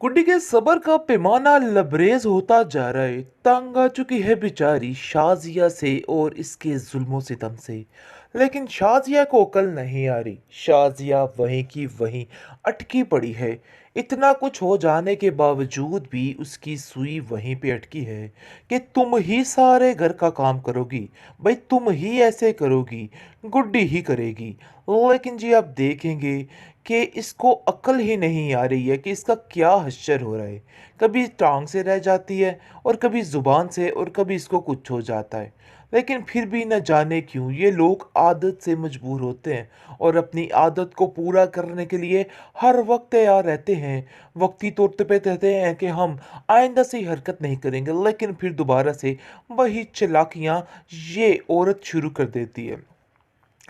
गुड्डी के सब्र का पैमाना लबरेज होता जा रहा है। तंग आ चुकी है बेचारी शाजिया से और इसके जुल्मों सितम से। लेकिन शाजिया को अकल नहीं आ रही। शाजिया वहीं की वहीं अटकी पड़ी है। इतना कुछ हो जाने के बावजूद भी उसकी सुई वहीं पे अटकी है कि तुम ही सारे घर का काम करोगी। भाई तुम ही ऐसे करोगी। गुड्डी ही करेगी। लेकिन जी आप देखेंगे कि इसको अक्ल ही नहीं आ रही है कि इसका क्या हश्र हो रहा है। कभी टांग से रह जाती है और कभी ज़ुबान से और कभी इसको कुछ हो जाता है। लेकिन फिर भी न जाने क्यों ये लोग आदत से मजबूर होते हैं और अपनी आदत को पूरा करने के लिए हर वक्त तैयार रहते हैं। वक्ती तौर पे कहते हैं कि हम आइंदा से ही हरकत नहीं करेंगे, लेकिन फिर दोबारा से वही चालाकियाँ ये औरत शुरू कर देती है।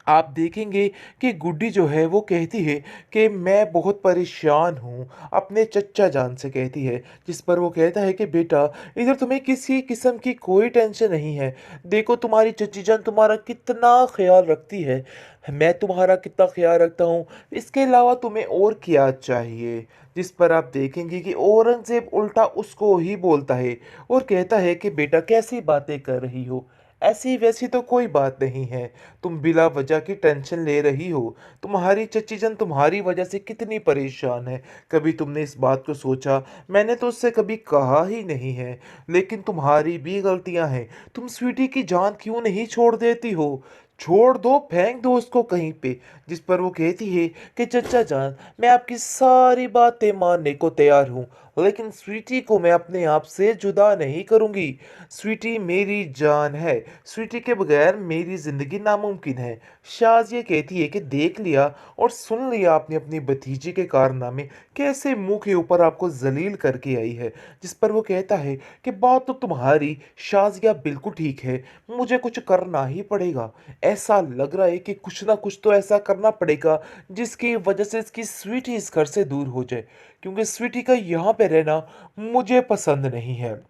आप देखेंगे कि गुड्डी जो है वो कहती है कि मैं बहुत परेशान हूँ, अपने चच्चा जान से कहती है। जिस पर वो कहता है कि बेटा, इधर तुम्हें किसी किस्म की कोई टेंशन नहीं है। देखो तुम्हारी चच्ची जान तुम्हारा कितना ख्याल रखती है, मैं तुम्हारा कितना ख्याल रखता हूँ। इसके अलावा तुम्हें और क्या चाहिए। जिस पर आप देखेंगे कि औरंगजेब उल्टा उसको ही बोलता है और कहता है कि बेटा कैसी बातें कर रही हो, ऐसी वैसी तो कोई बात नहीं है। तुम बिला वजह की टेंशन ले रही हो। तुम्हारी चच्ची जन तुम्हारी वजह से कितनी परेशान है। कभी तुमने इस बात को सोचा? मैंने तो उससे कभी कहा ही नहीं है, लेकिन तुम्हारी भी गलतियां हैं। तुम स्वीटी की जान क्यों नहीं छोड़ देती हो? छोड़ दो, फेंक दो उसको कहीं पे। जिस पर वो कहती है कि चचा जान, मैं आपकी सारी बातें मानने को तैयार हूँ, लेकिन स्वीटी को मैं अपने आप से जुदा नहीं करूँगी। स्वीटी मेरी जान है। स्वीटी के बगैर मेरी ज़िंदगी नामुमकिन है। शाज़ ये कहती है कि देख लिया और सुन लिया आपने अपनी भतीजी के कारनामे, कैसे मुंह के ऊपर आपको जलील करके आई है। जिस पर वो कहता है कि बात तो तुम्हारी शाज़िया बिल्कुल ठीक है, मुझे कुछ करना ही पड़ेगा। ऐसा लग रहा है कि कुछ ना कुछ तो ऐसा करना पड़ेगा जिसकी वजह से इसकी स्वीटी इस घर से दूर हो जाए, क्योंकि स्वीटी का यहाँ पे रहना मुझे पसंद नहीं है।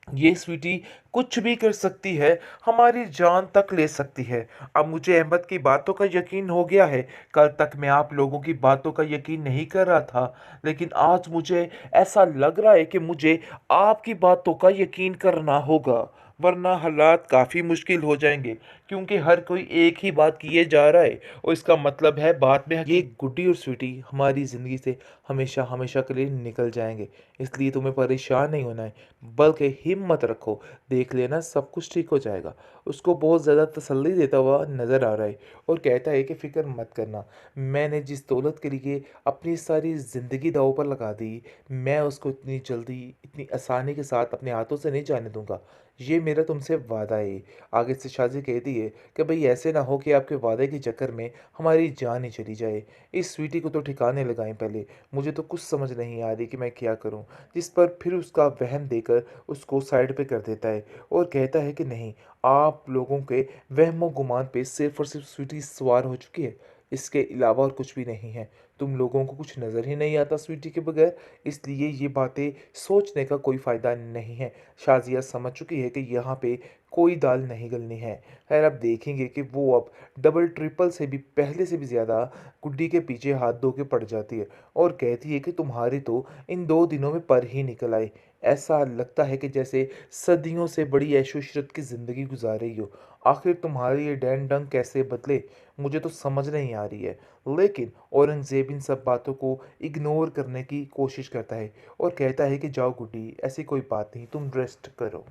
ये स्वीटी कुछ भी कर सकती है, हमारी जान तक ले सकती है। अब मुझे अहमद की बातों का यकीन हो गया है। कल तक मैं आप लोगों की बातों का यकीन नहीं कर रहा था, लेकिन आज मुझे ऐसा लग रहा है कि मुझे आपकी बातों का यकीन करना होगा, वरना हालात काफ़ी मुश्किल हो जाएंगे। क्योंकि हर कोई एक ही बात किए जा रहा है और इसका मतलब है बाद में ये गुड्डी और स्वीटी हमारी ज़िंदगी से हमेशा हमेशा के लिए निकल जाएंगे। इसलिए तुम्हें परेशान नहीं होना है, बल्कि हिम्मत रखो, देख लेना सब कुछ ठीक हो जाएगा। उसको बहुत ज़्यादा तसल्ली देता हुआ नज़र आ रहा है और कहता है कि फ़िक्र मत करना, मैंने जिस दौलत के लिए अपनी सारी ज़िंदगी दांव पर लगा दी, मैं उसको इतनी जल्दी इतनी आसानी के साथ अपने हाथों से नहीं जाने दूंगा। ये मेरा तुमसे वादा है। आगे से शाजी कहती है कि भाई ऐसे ना हो कि आपके वादे के चक्कर में हमारी जान ही चली जाए। इस स्वीटी को तो ठिकाने लगाएं पहले, मुझे तो कुछ समझ नहीं आ रही कि मैं क्या करूं। जिस पर फिर उसका वहम देकर उसको साइड पे कर देता है और कहता है कि नहीं, आप लोगों के वहमो गुमान पे सिर्फ और सिर्फ स्वीटी सवार हो चुकी है, इसके अलावा और कुछ भी नहीं है। तुम लोगों को कुछ नज़र ही नहीं आता स्वीटी के बगैर, इसलिए ये बातें सोचने का कोई फ़ायदा नहीं है। शाजिया समझ चुकी है कि यहाँ पे कोई दाल नहीं गलनी है। खैर अब देखेंगे कि वो अब डबल ट्रिपल से भी पहले से भी ज़्यादा गुड्डी के पीछे हाथ धो के पड़ जाती है और कहती है कि तुम्हारी तो इन 2 दिनों में पर ही निकल आई। ऐसा लगता है कि जैसे सदियों से बड़ी ऐशो-इशरत की ज़िंदगी गुजार रही हो। आखिर तुम्हारी ये डैन-डंग कैसे बदले, मुझे तो समझ नहीं आ रही है। लेकिन औरंगज़ेब इन सब बातों को इग्नोर करने की कोशिश करता है और कहता है कि जाओ गुड्डी, ऐसी कोई बात नहीं, तुम रेस्ट करो।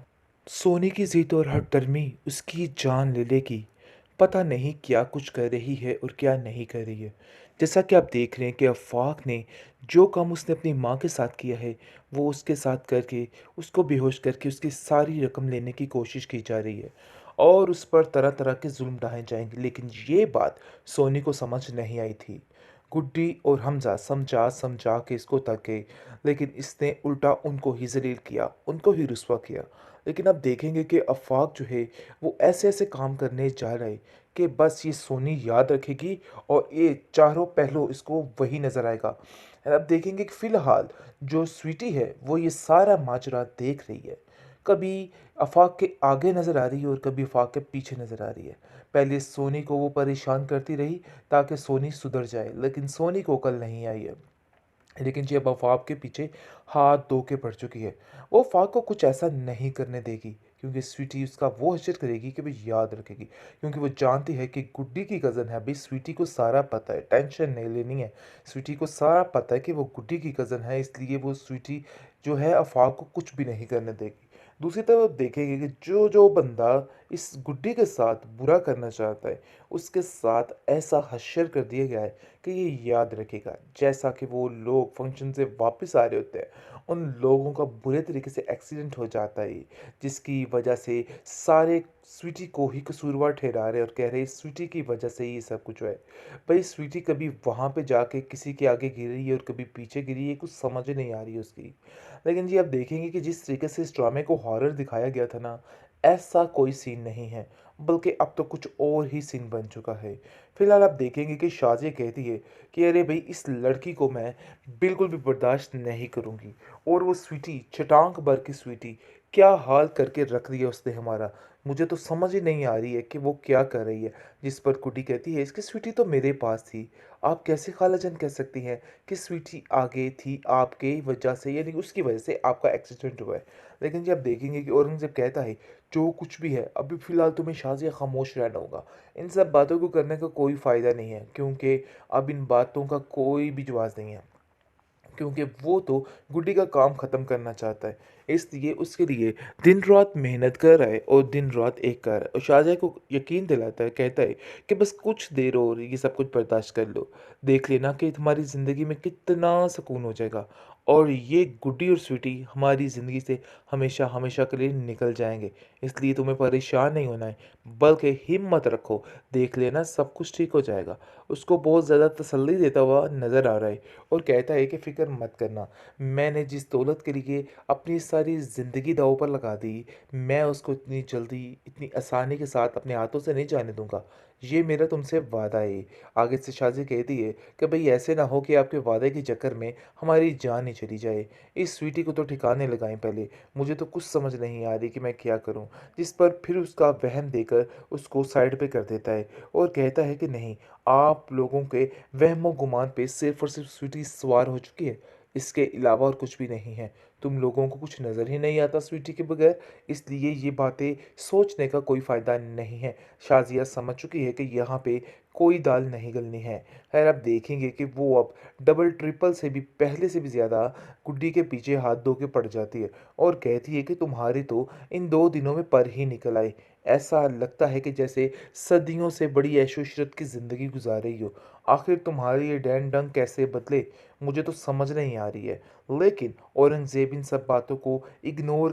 सोने की ज़िद और हठधर्मी उसकी जान ले लेगी। पता नहीं क्या कुछ कर रही है और क्या नहीं कर रही है। जैसा कि आप देख रहे हैं कि आफाक ने जो काम उसने अपनी माँ के साथ किया है, वो उसके साथ करके उसको बेहोश करके उसकी सारी रकम लेने की कोशिश की जा रही है और उस पर तरह तरह के जुल्म ढाए जाएंगे। लेकिन ये बात सोनी को समझ नहीं आई थी। गुड्डी और हमजा समझा समझा के इसको तके, लेकिन इसने उल्टा उनको ही जलील किया, उनको ही रुस्वा किया। लेकिन अब देखेंगे कि आफाक जो है वो ऐसे ऐसे काम करने जा रहा है कि बस ये सोनी याद रखेगी और ये चारों पहलू इसको वही नज़र आएगा। और अब देखेंगे कि फ़िलहाल जो स्वीटी है वो ये सारा माजरा देख रही है। कभी आफाक के आगे नज़र आ रही है और कभी आफाक के पीछे नज़र आ रही है। पहले सोनी को वो परेशान करती रही ताकि सोनी सुधर जाए, लेकिन सोनी को अकल नहीं आई है। लेकिन जी अब अफ़वाह के पीछे हाथ धो के पड़ चुकी है। वो अफ़वाह को कुछ ऐसा नहीं करने देगी, क्योंकि स्वीटी उसका वो हशर करेगी कि वो याद रखेगी। क्योंकि वो जानती है कि गुड्डी की कज़न है, अभी स्वीटी को सारा पता है, टेंशन नहीं लेनी है। स्वीटी को सारा पता है कि वो गुड्डी की कज़न है, इसलिए वो स्वीटी जो है अफ़वाह को कुछ भी नहीं करने देगी। दूसरी तरफ देखेंगे कि जो बंदा इस गुड्डी के साथ बुरा करना चाहता है, उसके साथ ऐसा हशर कर दिया गया है कि ये याद रखेगा। जैसा कि वो लोग फंक्शन से वापस आ रहे होते हैं, उन लोगों का बुरे तरीके से एक्सीडेंट हो जाता है, जिसकी वजह से सारे स्वीटी को ही कसूरवार ठहरा रहे और कह रहे हैं स्वीटी की वजह से ही ये सब कुछ हुआ है। भाई स्वीटी कभी वहाँ पे जाके किसी के आगे गिरी है और कभी पीछे गिरी है, कुछ समझ नहीं आ रही है उसकी। लेकिन जी आप देखेंगे कि जिस तरीके से इस ड्रामे को हॉरर दिखाया गया था ना, ऐसा कोई सीन नहीं है, बल्कि अब तो कुछ और ही सीन बन चुका है। फिलहाल आप देखेंगे कि शाज़िया कहती है कि अरे भई इस लड़की को मैं बिल्कुल भी बर्दाश्त नहीं करूँगी। और वो स्वीटी, छटाक भर की स्वीटी, क्या हाल करके रख दिया उसने हमारा। मुझे तो समझ ही नहीं आ रही है कि वो क्या कर रही है। जिस पर गुड्डी कहती है इसकी स्वीटी तो मेरे पास थी। आप कैसे खालाजान कह सकती हैं कि स्वीटी आगे थी आपके वजह से, यानी उसकी वजह से आपका एक्सीडेंट हुआ है। लेकिन जब देखेंगे कि औरंगज़ेब कहता है जो कुछ भी है अभी फ़िलहाल तुम्हें शाज़िया खामोश रहना होगा। इन सब बातों को करने का कोई फ़ायदा नहीं है, क्योंकि अब इन बातों का कोई भी जवाब नहीं है। क्योंकि वो तो गुड्डी का काम ख़त्म करना चाहता है। इसलिए उसके लिए दिन-रात मेहनत कर रहा है और दिन-रात एक कर रहा है और शाहज़ाद को यकीन दिलाता है, कहता है कि बस कुछ देर और ये सब कुछ बर्दाश्त कर लो। देख लेना कि तुम्हारी ज़िंदगी में कितना सुकून हो जाएगा और ये गुड्डी और स्वीटी हमारी ज़िंदगी से हमेशा-हमेशा के लिए निकल जाएँगे। इसलिए तुम्हें परेशान नहीं होना है, बल्कि हिम्मत रखो, देख लेना सब कुछ ठीक हो जाएगा। उसको बहुत ज़्यादा तसल्ली देता हुआ नज़र आ रहा है और कहता है कि फ़िक्र मत करना, मैंने जिस दौलत के लिए अपनी सारी ज़िंदगी दाँव पर लगा दी, मैं उसको इतनी जल्दी, इतनी आसानी के साथ अपने हाथों से नहीं जाने दूँगा। ये मेरा तुमसे वादा है। आगे से शाज़ी कहती है कि भई ऐसे ना हो कि आपके वादे के चक्कर में हमारी जान ही चली जाए। इस स्वीटी को तो ठिकाने लगाएँ पहले, मुझे तो कुछ समझ नहीं आ रही कि मैं क्या करूँ? जिस पर फिर उसका वहम देकर उसको साइड पे कर देता है और कहता है कि नहीं, आप लोगों के वहमो-गुमान पे सिर्फ़ और सिर्फ़ स्वीटी सवार हो चुकी है। इसके अलावा और कुछ भी नहीं है। तुम लोगों को कुछ नज़र ही नहीं आता स्वीटी के बगैर, इसलिए ये बातें सोचने का कोई फ़ायदा नहीं है। शाज़िया समझ चुकी है कि यहाँ पे कोई दाल नहीं गलनी है। ख़ैर आप देखेंगे कि वो अब डबल ट्रिपल से भी पहले से भी ज़्यादा गुड्डी के पीछे हाथ धो के पड़ जाती है और कहती है कि तुम्हारी तो इन 2 दिनों में पर ही निकल आई। ऐसा लगता है कि जैसे सदियों से बड़ी ऐशो-इशरत की ज़िंदगी गुज़ार रही हो। आखिर तुम्हारे ये डैन-डंग कैसे बदले, मुझे तो समझ नहीं आ रही है। लेकिन औरंगज़ेब इन सब बातों को इग्नोर